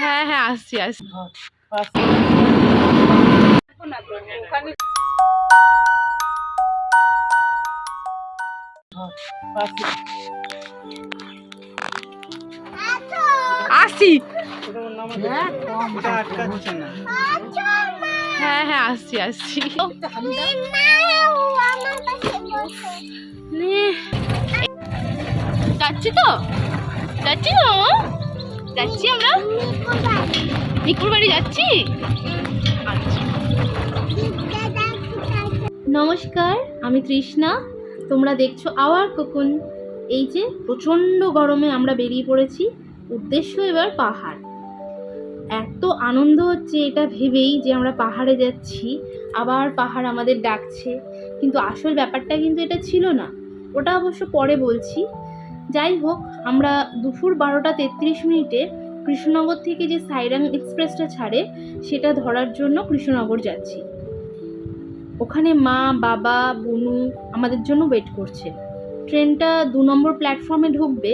হ্যাঁ হ্যাঁ আসছি আসছি। আসছি। হ্যাঁ হ্যাঁ আসছি আসছি। যাচ্ছি তো যাচ্ছি তো যাচ্ছি আমরা মিকুর বাড়ি যাচ্ছি। আচ্ছা নমস্কার, আমি তৃষ্ণা। তোমরা দেখছো আওয়ার কোকুন। এই যে প্রচণ্ড গরমে আমরা বেরিয়ে পড়েছি, উদ্দেশ্য এবার পাহাড়। এত আনন্দ হচ্ছে এটা ভেবেই যে আমরা পাহাড়ে যাচ্ছি, আবার পাহাড় আমাদের ডাকছে, কিন্তু আসল ব্যাপারটা কিন্তু এটা ছিল না। ওটা অবশ্য পরে বলছি। যাই হোক, আমরা দুপুর 12:33 কৃষ্ণনগর থেকে যে সাইরাং এক্সপ্রেসটা ছাড়ে সেটা ধরার জন্য কৃষ্ণনগর যাচ্ছি। ওখানে মা, বাবা, বুনু আমাদের জন্য ওয়েট করছে। ট্রেনটা 2 নম্বর প্ল্যাটফর্মে ঢুকবে,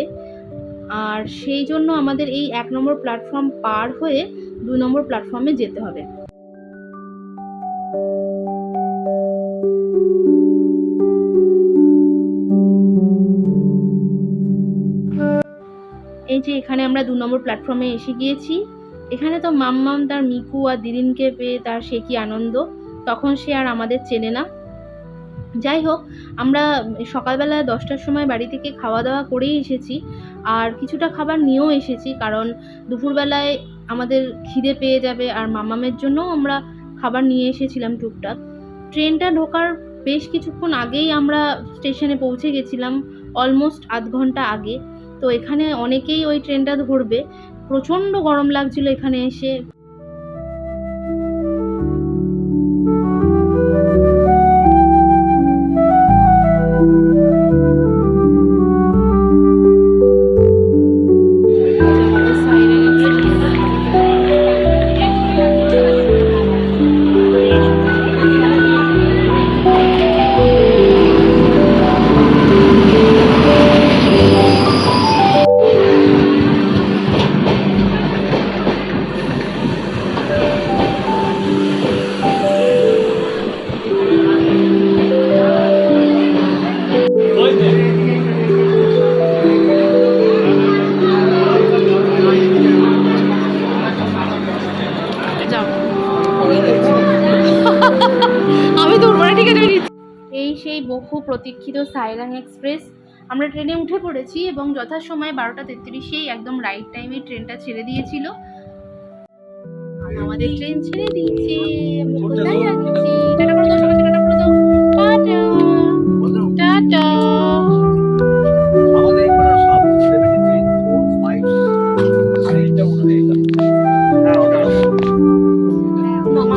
আর সেই জন্য আমাদের এই 1 নম্বর প্ল্যাটফর্ম পার হয়ে 2 নম্বর প্ল্যাটফর্মে যেতে হবে। এই যে এখানে আমরা 2 নম্বর প্ল্যাটফর্মে এসে গিয়েছি। এখানে তো মাম্মাম তার মিকু আর দিদিনকে পেয়ে তার সে কি আনন্দ, তখন সে আর আমাদের চেনে না। যাই হোক, আমরা সকালবেলা 10টার সময় বাড়ি থেকে খাওয়া দাওয়া করেই এসেছি, আর কিছুটা খাবার নিয়েও এসেছি, কারণ দুপুরবেলায় আমাদের খিদে পেয়ে যাবে, আর মামামের জন্যও আমরা খাবার নিয়ে এসেছিলাম টুকটাক। ট্রেনটা ঢোকার বেশ কিছুক্ষণ আগেই আমরা স্টেশনে পৌঁছে গেছিলাম, অলমোস্ট আধ ঘন্টা আগে। তো এখানে অনেকেই ওই ট্রেনটা ধরবে। প্রচণ্ড গরম লাগছিল এখানে এসে। আমি তো উড়বো না, ঠিক আছে। এই সেই বহু প্রতীক্ষিত সাইরাং এক্সপ্রেস। আমরা ট্রেনে উঠে পড়েছি এবং যথাসময়ে 12:33 একদম রাইট টাইমে ট্রেনটা ছেড়ে দিয়েছিল। আমাদের ট্রেন ছেড়ে দিয়েছে। আমরা কোথায় যাচ্ছি? টাটা করে দাও, সবাইকে টাটা করে দাও। Tata tata. আমাদের এখানে সব 73 4 5 এইটা উঠে এটা। হ্যাঁ ওটা মামা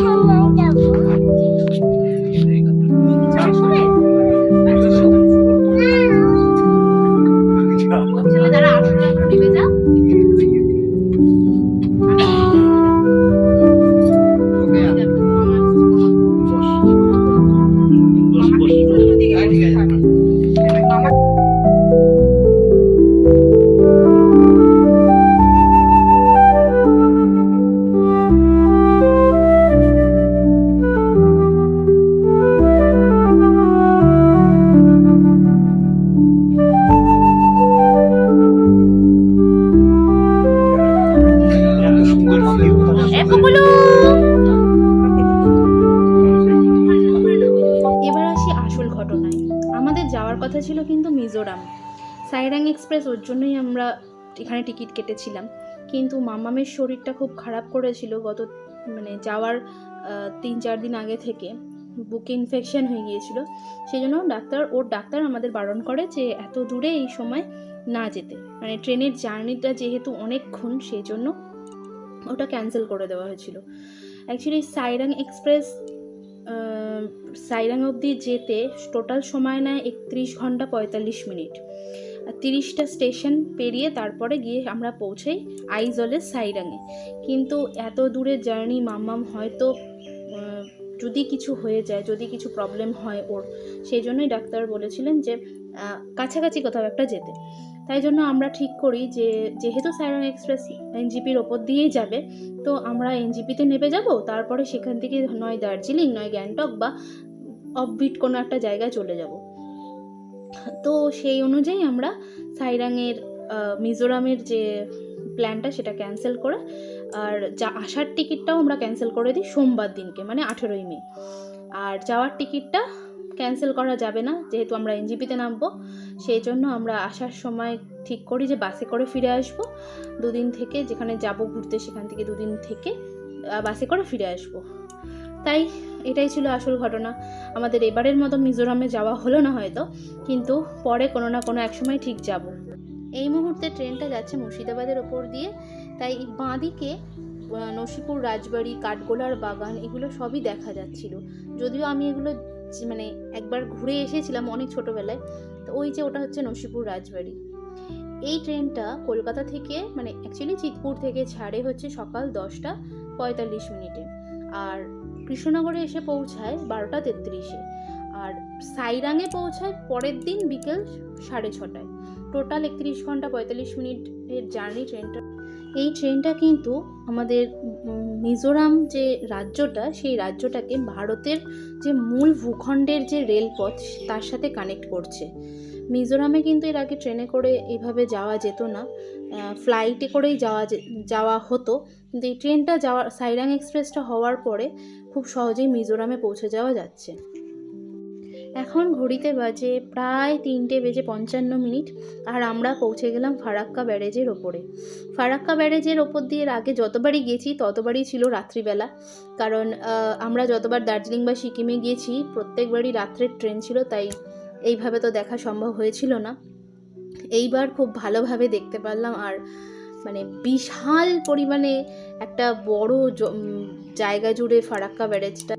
দাঁড়া, 8 টাকা নেবে যা। এবার আসি আসল ঘটনায়। আমাদের যাওয়ার কথা ছিল কিন্তু মিজোরাম। সাইরাং এক্সপ্রেস, ওর জন্যই আমরা এখানে টিকিট কেটেছিলাম। কিন্তু মামামের শরীরটা খুব খারাপ করেছিল গত যাওয়ার 3-4 দিন আগে থেকে। বুকে ইনফেকশন হয়ে গিয়েছিল, সেই জন্য ডাক্তার আমাদের বারণ করে যে এত দূরে এই সময় না যেতে। ট্রেনের জার্নিটা যেহেতু অনেকক্ষণ, সেই জন্য ওটা ক্যান্সেল করে দেওয়া হয়েছিল। অ্যাকচুয়ালি সাইরাং এক্সপ্রেস সাইরাং অবধি যেতে টোটাল সময় নেয় 31 ঘন্টা 45 মিনিট। 30টা স্টেশন পেরিয়ে তারপরে গিয়ে আমরা পৌঁছাই আইজলের সাইরাঙে। কিন্তু এত দূরের জার্নি, মাম্মাম হয়তো যদি কিছু হয়ে যায়, যদি কিছু প্রবলেম হয় ওর, সেই জন্যই ডাক্তার বলেছিলেন যে কাছাকাছি কোথাও একটা যেতে। তাই জন্য আমরা ঠিক করি যে যেহেতু সাইরাং এক্সপ্রেস এনজিপির ওপর দিয়েই যাবে, তো আমরা এনজিপিতে নেমে যাব, তারপরে সেখান থেকে নয় দার্জিলিং নয় গ্যাংটক বা অফবিট কোনো একটা জায়গায় চলে যাব। তো সেই অনুযায়ী আমরা সাইরাংয়ের মিজোরামের যে প্ল্যানটা সেটা ক্যান্সেল করে, আর যা আসার টিকিটটাও আমরা ক্যান্সেল করে দিই সোমবার দিনকে, মানে 18ই মে। আর যাওয়ার টিকিটটা ক্যান্সেল করা যাবে না, যেহেতু আমরা এনজিপিতে নামবো। সেই জন্য আমরা আসার সময় ঠিক করি যে বাসে করে ফিরে আসবো, দুদিন থেকে যেখানে যাব ঘুরতে সেখান থেকে দুদিন থেকে বাসে করে ফিরে আসবো। তাই এটাই ছিল আসল ঘটনা। আমাদের এবারের মতো মিজোরামে যাওয়া হলো না হয়তো, কিন্তু পরে কোনো না কোনো এক সময় ঠিক যাব। এই মুহূর্তে ট্রেনটা যাচ্ছে মুর্শিদাবাদের ওপর দিয়ে, তাই বাঁদিকে নসিপুর রাজবাড়ি, কাঠগোলার বাগান এগুলো সবই দেখা যাচ্ছিল। যদিও আমি এগুলো মানে একবার ঘুরে এসেছিলাম অনেক ছোটোবেলায়। তো ওই যে ওটা হচ্ছে নসিপুর রাজবাড়ি। এই ট্রেনটা কলকাতা থেকে, মানে অ্যাকচুয়ালি চিতপুর থেকে ছাড়ে হচ্ছে সকাল 10:45 আর কৃষ্ণনগরে এসে পৌঁছায় 12:33। আর সাইরাংয়ে পৌঁছায় পরের দিন বিকেল 6:30। টোটাল 31 ঘন্টা 45 মিনিটের জার্নি ট্রেনটা। এই ট্রেনটা কিন্তু আমাদের মিজোরাম যে রাজ্যটা, সেই রাজ্যটাকে ভারতের যে মূল ভূখণ্ডের যে রেলপথ তার সাথে কানেক্ট করছে। মিজোরামে কিন্তু এর আগে ট্রেনে করে এইভাবে যাওয়া যেত না, ফ্লাইটে করেই যাওয়া হতো। কিন্তু এই ট্রেনটা সাইরাং এক্সপ্রেসটা হওয়ার পরে খুব সহজেই মিজোরামে পৌঁছে যাওয়া যাচ্ছে। এখন ঘড়িতে বাজে প্রায় 3:55 আর আমরা পৌঁছে গেলাম ফারাক্কা ব্যারেজের ওপরে। ফারাক্কা ব্যারেজের ওপর দিয়ে এর আগে যতবারই গেছি ততবারই ছিল রাত্রিবেলা, কারণ আমরা যতবার দার্জিলিং বা সিকিমে গিয়েছি প্রত্যেকবারই রাত্রের ট্রেন ছিল, তাই এইভাবে তো দেখা সম্ভব হয়েছিল না। এইবার খুব ভালোভাবে দেখতে পারলাম, আর মানে বিশাল পরিমাণে একটা বড় জায়গা জুড়ে ফারাক্কা ব্যারেজটা।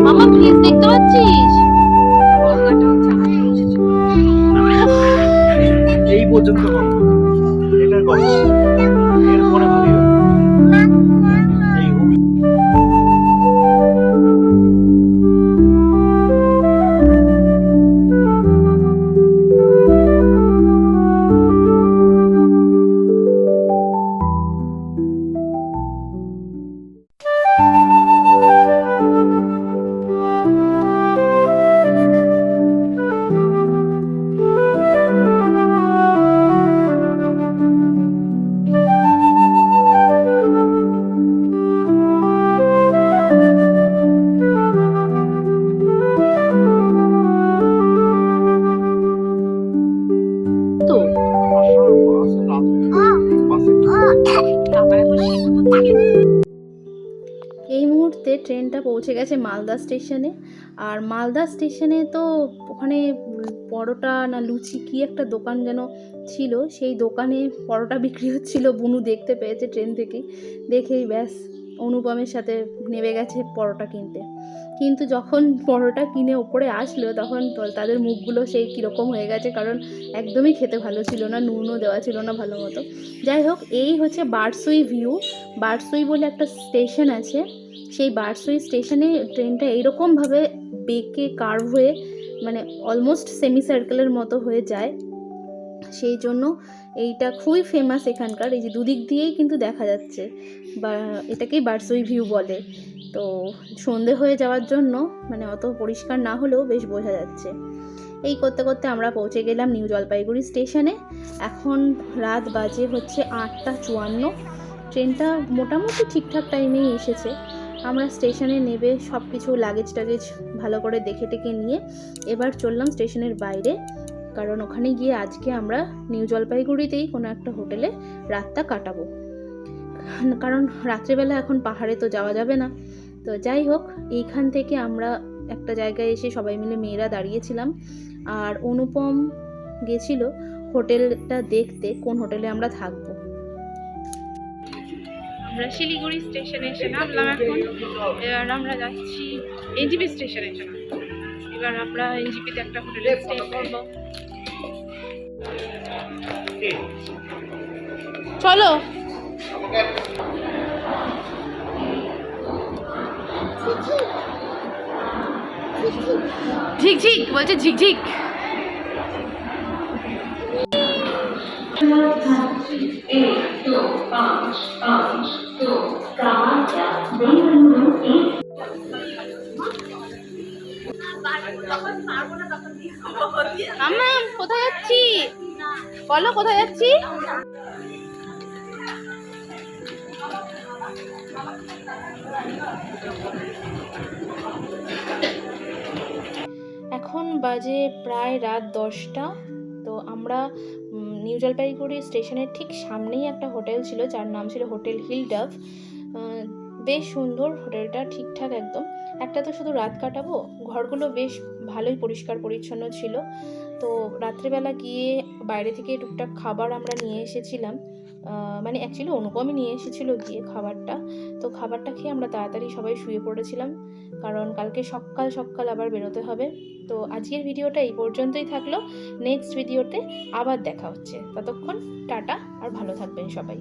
মামা প্লিজ, দেখতে পাচ্ছিস? এই পর্যন্ত এটার কথা এরপরে ভাবি এই এই মুহূর্তে ট্রেনটা পৌঁছে গেছে মালদা স্টেশনে। আর মালদা স্টেশনে তো ওখানে পরোটা না লুচি কি একটা দোকান যেন ছিল, সেই দোকানে পরোটা বিক্রি হচ্ছিল। বুনু দেখতে পেয়েছে ট্রেন থেকেই, দেখেই ব্যাস অনুপমের সাথে নেমে গেছে পরোটা কিনতে। কিন্তু যখন পরোটা কিনে ওপরে আসলো তখন তাদের মুখগুলো সেই কীরকম হয়ে গেছে, কারণ একদমই খেতে ভালো ছিল না, নুনও দেওয়া ছিল না ভালো মতো। যাই হোক, এই হচ্ছে বারসুই ভিউ। বারসুই বলে একটা স্টেশন আছে, সেই বারসুই স্টেশনে ট্রেনটা এইরকমভাবে বেঁকে কার্ভ হয়ে, মানে অলমোস্ট সেমি সার্কেলের মতো হয়ে যায়। সেই জন্য এইটা খুবই ফেমাস এখানকার। এই যে দুদিক দিয়েই কিন্তু দেখা যাচ্ছে, বা এটাকেই বারসুই ভিউ বলে। তো সন্ধে হয়ে যাওয়ার জন্য মানে অত পরিষ্কার না হলেও বেশ বোঝা যাচ্ছে। এই করতে করতে আমরা পৌঁছে গেলাম নিউ জলপাইগুড়ি স্টেশনে। এখন রাত বাজে হচ্ছে 8:54। ট্রেনটা মোটামুটি ঠিকঠাক টাইমেই এসেছে। আমরা স্টেশনে নেবে সব কিছু লাগেজ টাগেজ ভালো করে দেখে টেকে নিয়ে এবার চললাম স্টেশনের বাইরে, কারণ ওখানে গিয়ে আজকে আমরা নিউ জলপাইগুড়িতেই কোনো একটা হোটেলে রাতটা কাটাবো। কারণ রাত্রেবেলা এখন পাহাড়ে তো যাওয়া যাবে না, তো যাই হোক, এইখান থেকে আমরা একটা জায়গায় এসে সবাই মিলে মেয়েরা দাঁড়িয়েছিলাম, আর অনুপম গেছিল হোটেলটা দেখতে, কোন হোটেলে আমরা থাকবো। আমরা শিলিগুড়ি স্টেশনে এসে নামলাম এখন। এবার আমরা যাচ্ছি এনজিপি স্টেশনে এসে নামলাম। এবার আমরা এনজিপিতে একটা হোটেলে স্টে করবো। চলো। ঝিকঝিক বলছে, ঝিকঝিক। মাম্মা কোথায় যাচ্ছি বলো, কোথায় যাচ্ছি? এখন বাজে প্রায় রাত 10টা। তো আমরা নিউ জলপাইগুড়ি স্টেশনের ঠিক সামনেই একটা হোটেল ছিল, যার নাম ছিল হোটেল হিলডাভ। বেশ সুন্দর হোটেলটা, ঠিকঠাক একদম। একটা তো শুধু রাত কাটাবো, ঘরগুলো বেশ ভালোই পরিষ্কার পরিচ্ছন্ন ছিল। তো রাত্রেবেলা গিয়ে বাইরে থেকে টুকটাক খাবার আমরা নিয়ে এসেছিলাম, মানে অ্যাকচুয়ালি অনুপমই নিয়ে এসেছিলো গিয়ে খাবারটা। তো খাবারটা খেয়ে আমরা তাড়াতাড়ি সবাই শুয়ে পড়েছিলাম, কারণ কালকে সকাল সকাল আবার বেরোতে হবে। তো আজকের ভিডিওটা এই পর্যন্তই থাকলো। নেক্সট ভিডিওতে আবার দেখা হচ্ছে, ততক্ষণ টাটা, আর ভালো থাকবেন সবাই।